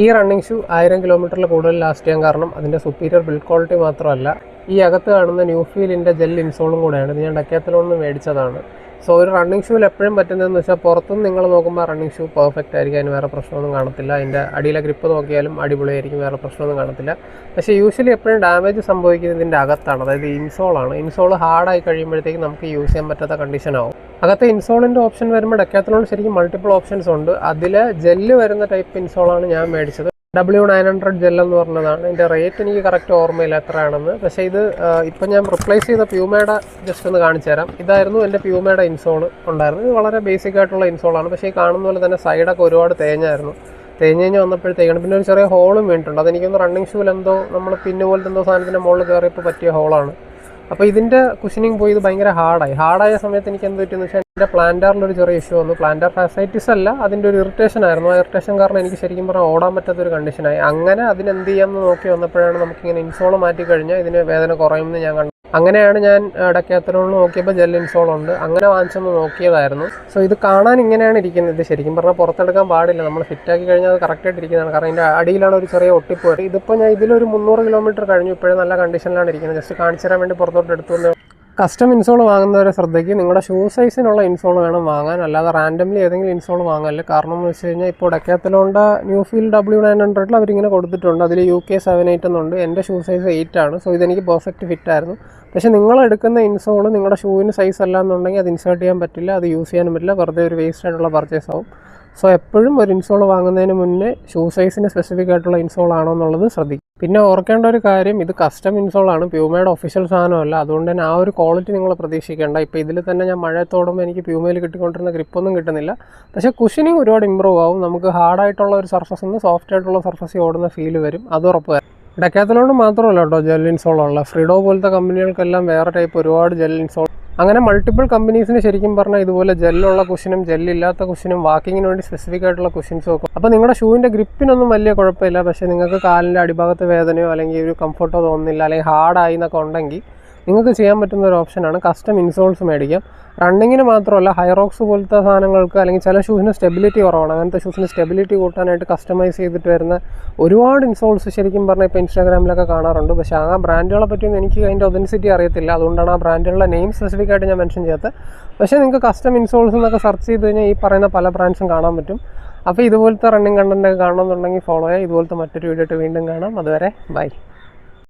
ഈ running shoe 1000 കിലോമീറ്ററിൽ കൂടുതൽ ലാസ്റ്റ് ചെയ്യാൻ കാരണം അതിൻ്റെ സുപ്പീരിയർ ബിൽഡ് ക്വാളിറ്റി മാത്രമല്ല, ഈ അകത്ത് കാണുന്ന ന്യൂ ഫീലിൻ്റെ ജെൽ ഇൻസോളും കൂടെയാണ്. ഇത് ഞാൻ ഡെക്കാത്തലോണിൽ നിന്ന് മേടിച്ചതാണ്. സോ ഒരു റണ്ണിങ് ഷൂവിൽ എപ്പോഴും പറ്റുന്നതെന്ന് വെച്ചാൽ പുറത്തുനിന്ന് നിങ്ങൾ നോക്കുമ്പോൾ റണ്ണിങ് ഷൂ പെർഫെക്റ്റ് ആയിരിക്കും, അതിന് വേറെ പ്രശ്നമൊന്നും കാണത്തില്ല. അതിൻ്റെ അടിയിലെ ഗ്രിപ്പ് നോക്കിയാലും അടിപൊളിയായിരിക്കും, വേറെ പ്രശ്നമൊന്നും കാണത്തില്ല. പക്ഷേ യൂഷ്വലി എപ്പോഴും ഡാമേജ് സംഭവിക്കുന്നത് ഇതിൻ്റെ അകത്താണ്, അതായത് ഇൻസോളാണ്. ഇൻസോൾ ഹാർഡായി കഴിയുമ്പോഴത്തേക്കും നമുക്ക് യൂസ് ചെയ്യാൻ പറ്റാത്ത കണ്ടീഷനാവും. അകത്തെ ഇൻസോളിൻ്റെ ഓപ്ഷൻ വരുമ്പോൾ ഡെക്കാത്തലോൺ ശരിക്കും മൾട്ടിപ്പിൾ ഓപ്ഷൻസ് ഉണ്ട്. അതിൽ ജെല്ല് വരുന്ന ടൈപ്പ് ഇൻസോളാണ് ഞാൻ മേടിച്ചത്. W900 ജെൽ എന്ന് പറഞ്ഞതാണ്. ഇതിൻ്റെ റേറ്റ് എനിക്ക് കറക്റ്റ് ഓർമ്മയില്ല എത്രയാണെന്ന്. പക്ഷേ ഇത് ഇപ്പം ഞാൻ റിപ്ലേസ് ചെയ്ത പ്യൂമയുടെ ജസ്റ്റ് ഒന്ന് കാണിച്ചു തരാം. ഇതായിരുന്നു എൻ്റെ പ്യൂമയുടെ ഇൻസോൾ ഉണ്ടായിരുന്നത്. ഇത് വളരെ ബേസിക് ആയിട്ടുള്ള ഇൻസോളാണ്. പക്ഷേ ഈ കാണുന്ന പോലെ തന്നെ സൈഡൊക്കെ ഒരുപാട് തേഞ്ഞ് വന്നപ്പോഴത്തേക്കാണ് പിന്നെ ഒരു ചെറിയ ഹോളും വീണിട്ടുണ്ട്. അതെനിക്കൊന്ന് റണ്ണിങ് ഷൂവിൽ എന്തോ നമ്മൾ പിന്നെ പോലത്തെ എന്തോ സാധനത്തിൻ്റെ മുകളിൽ കയറിയപ്പോൾ പറ്റിയ ഹോളാണ്. അപ്പോൾ ഇതിൻ്റെ കുഷനിങ് പോയി ഇത് ഭയങ്കര ഹാർഡായ സമയത്ത് എനിക്ക് എന്ത് പറ്റിയെന്ന് വെച്ചാൽ എൻ്റെ പ്ലാന്റാറിലൊരു ചെറിയ ഇഷ്യൂ വന്നു. പ്ലാന്റാർ ഫാസൈറ്റിസ് അല്ല, അതിൻ്റെ ഒരു ഇറിറ്റേഷൻ ആയിരുന്നു. ആ ഇറിറ്റേഷൻ കാരണം എനിക്ക് ശരിക്കും പറഞ്ഞാൽ ഓടാൻ പറ്റാത്തൊരു കണ്ടീഷനായി. അങ്ങനെ അതിനെന്ത് ചെയ്യാമെന്ന് നോക്കി വന്നപ്പോഴാണ് നമുക്കിങ്ങനെ ഇൻസോൾ മാറ്റി കഴിഞ്ഞാൽ ഇതിന് വേദന കുറയുമെന്ന് ഞാൻ കണ്ടു. അങ്ങനെയാണ് ഞാൻ ഡെക്കാത്തലോണിൽ നോക്കിയപ്പോൾ ജെൽ ഇൻസോൾ ഉണ്ട്, അങ്ങനെ വാങ്ങിച്ചൊന്ന് നോക്കിയതായിരുന്നു. സോ ഇത് കാണാൻ ഇങ്ങനെയാണ് ഇരിക്കുന്നത്. ഇത് ശരിക്കും പറഞ്ഞാൽ പുറത്തെടുക്കാൻ പാടില്ല, നമ്മൾ ഫിറ്റാക്കി കഴിഞ്ഞാൽ അത് കറക്റ്റായിട്ട് ഇരിക്കുന്നതാണ്. കാരണം ഇതിൻ്റെ അടിയിലാണ് ഒരു ചെറിയ ഒട്ടിപ്പ് വരും. ഇതിപ്പോൾ ഞാൻ ഇതിലൊരു 300 കിലോമീറ്റർ കഴിഞ്ഞു, ഇപ്പോഴും നല്ല കണ്ടീഷനിലാണ് ഇരിക്കുന്നത്. ജസ്റ്റ് കാണിച്ചു തരാൻ വേണ്ടി പുറത്തോട്ട് എടുത്തു വന്നു. കസ്റ്റം ഇൻസോൾ വാങ്ങുന്നവരെ ശ്രദ്ധിക്കും, നിങ്ങളുടെ ഷൂ സൈസിനുള്ള ഇൻസോൾ വേണം വാങ്ങാൻ, അല്ലാതെ റാൻഡംലി ഏതെങ്കിലും ഇൻസോൾ വാങ്ങാനില്ല. കാരണം എന്ന് വെച്ച് കഴിഞ്ഞാൽ ഇപ്പോൾ ഡെക്കാത്തലോണിൻ്റെ ന്യൂ ഫീൽ W900 അവരിങ്ങനെ കൊടുത്തിട്ടുണ്ട്. അതിൽ UK 78 എന്നുണ്ട്. എൻ്റെ ഷൂ സൈസ് 8 ആണ്. സോ ഇതെനിക്ക് പെർഫെക്റ്റ് ഫിറ്റായിരുന്നു. പക്ഷേ നിങ്ങൾ എടുക്കുന്ന ഇൻസോൾ നിങ്ങളുടെ ഷൂവിന് സൈസ് അല്ല എന്നുണ്ടെങ്കിൽ അത് ഇൻസേർട്ട് ചെയ്യാൻ പറ്റില്ല, അത് യൂസ് ചെയ്യാനും പറ്റില്ല, വെറുതെ ഒരു വേസ്റ്റ് ആയിട്ടുള്ള പർച്ചേസ് ആവും. സോ എപ്പോഴും ഒരു ഇൻസോൾ വാങ്ങുന്നതിന് മുന്നേ ഷൂ സൈസിന് സ്പെസിഫിക് ആയിട്ടുള്ള ഇൻസോൾ ആണോ എന്നുള്ളത് ശ്രദ്ധിക്കും. പിന്നെ ഓർക്കേണ്ട ഒരു കാര്യം, ഇത് കസ്റ്റം ഇൻസോളാണ്, പ്യൂമയുടെ ഒഫീഷ്യൽ സാധനമല്ല. അതുകൊണ്ട് തന്നെ ആ ഒരു ക്വാളിറ്റി നിങ്ങൾ പ്രതീക്ഷിക്കേണ്ട. ഇപ്പോൾ ഇതിൽ തന്നെ ഞാൻ മഴയത്തോടുമ്പോൾ എനിക്ക് പ്യൂമയിൽ കിട്ടിക്കൊണ്ടിരുന്ന ഗ്രിപ്പൊന്നും കിട്ടുന്നില്ല. പക്ഷേ കുഷനിങ് ഒരുപാട് ഇമ്പ്രൂവ് ആവും. നമുക്ക് ഹാർഡായിട്ടുള്ള ഒരു സർഫസിൽ നിന്ന് സോഫ്റ്റ് ആയിട്ടുള്ള സർഫസിൽ ഓടുന്ന ഫീൽ വരും, അത് ഉറപ്പ് തരാം. ഡെക്കാത്തലോൺ മാത്രമല്ല കേട്ടോ ജെൽ ഇൻസോളുള്ള, ഫ്രിഡോ പോലത്തെ കമ്പനികൾക്കെല്ലാം വേറെ ടൈപ്പ് ഒരുപാട് ജെൽ ഇൻസോൾ. അങ്ങനെ മൾട്ടിപ്പിൾ കമ്പനീസിന് ശരിക്കും പറഞ്ഞാൽ ഇതുപോലെ ജെല്ലുള്ള കുഷനും ജെല്ലില്ലാത്ത കുഷനും വാക്കിങ്ങിന് വേണ്ടി സ്പെസിഫിക് ആയിട്ടുള്ള കുഷൻസും ഒക്കെ. അപ്പോൾ നിങ്ങളുടെ ഷൂവിൻ്റെ ഗ്രിപ്പിനൊന്നും വലിയ കുഴപ്പമില്ല. പക്ഷേ നിങ്ങൾക്ക് കാലിൻ്റെ അടിഭാഗത്ത് വേദനയോ അല്ലെങ്കിൽ ഒരു കംഫർട്ടോ തോന്നുന്നില്ല, അല്ലെങ്കിൽ ഹാർഡായി എന്നൊക്കെ ഉണ്ടെങ്കിൽ നിങ്ങൾക്ക് ചെയ്യാൻ പറ്റുന്ന ഒരു ഓപ്ഷനാണ് കസ്റ്റം ഇൻസോൾസ് മേടിക്കാം. റണ്ണിങ്ങിന് മാത്രമല്ല, ഹൈറോക്സ് പോലത്തെ സാധനങ്ങൾക്ക് അല്ലെങ്കിൽ ചില ഷൂസിന് സ്റ്റെബിലിറ്റി കുറവാണ്, അങ്ങനത്തെ ഷൂസിന് സ്റ്റെബിലിറ്റി കൂട്ടാനായിട്ട് കസ്റ്റമൈസ് ചെയ്തിട്ട് വരുന്ന ഒരുപാട് ഇൻസോൾസ് ശരിക്കും പറഞ്ഞാൽ ഇപ്പോൾ ഇൻസ്റ്റാഗ്രാമിലൊക്കെ കാണാറുണ്ട്. പക്ഷേ ആ ബ്രാൻഡുകളെ പറ്റിയൊന്നും എനിക്ക് അതിൻ്റെ ഒതൻസിറ്റി അറിയത്തില്ല. അതുകൊണ്ടാണ് ആ ബ്രാൻഡുകളുടെ നെയിം സ്പെസിഫിക് ആയിട്ട് ഞാൻ മെൻഷൻ ചെയ്യാത്തത്. പക്ഷേ നിങ്ങൾക്ക് കസ്റ്റം ഇൻസോൾസ് എന്നൊക്കെ സെർച്ച് ചെയ്ത് കഴിഞ്ഞാൽ ഈ പറയുന്ന പല ബ്രാൻഡ്സും കാണാൻ പറ്റും. അപ്പോൾ ഇതുപോലത്തെ റണ്ണിങ് കണ്ടൻറ്റൊക്കെ കാണണമെന്നുണ്ടെങ്കിൽ ഫോളോ ചെയ്യുക. ഇതുപോലത്തെ മറ്റൊരു വീഡിയോ ആയിട്ട് വീണ്ടും കാണാം. അതുവരെ ബൈ.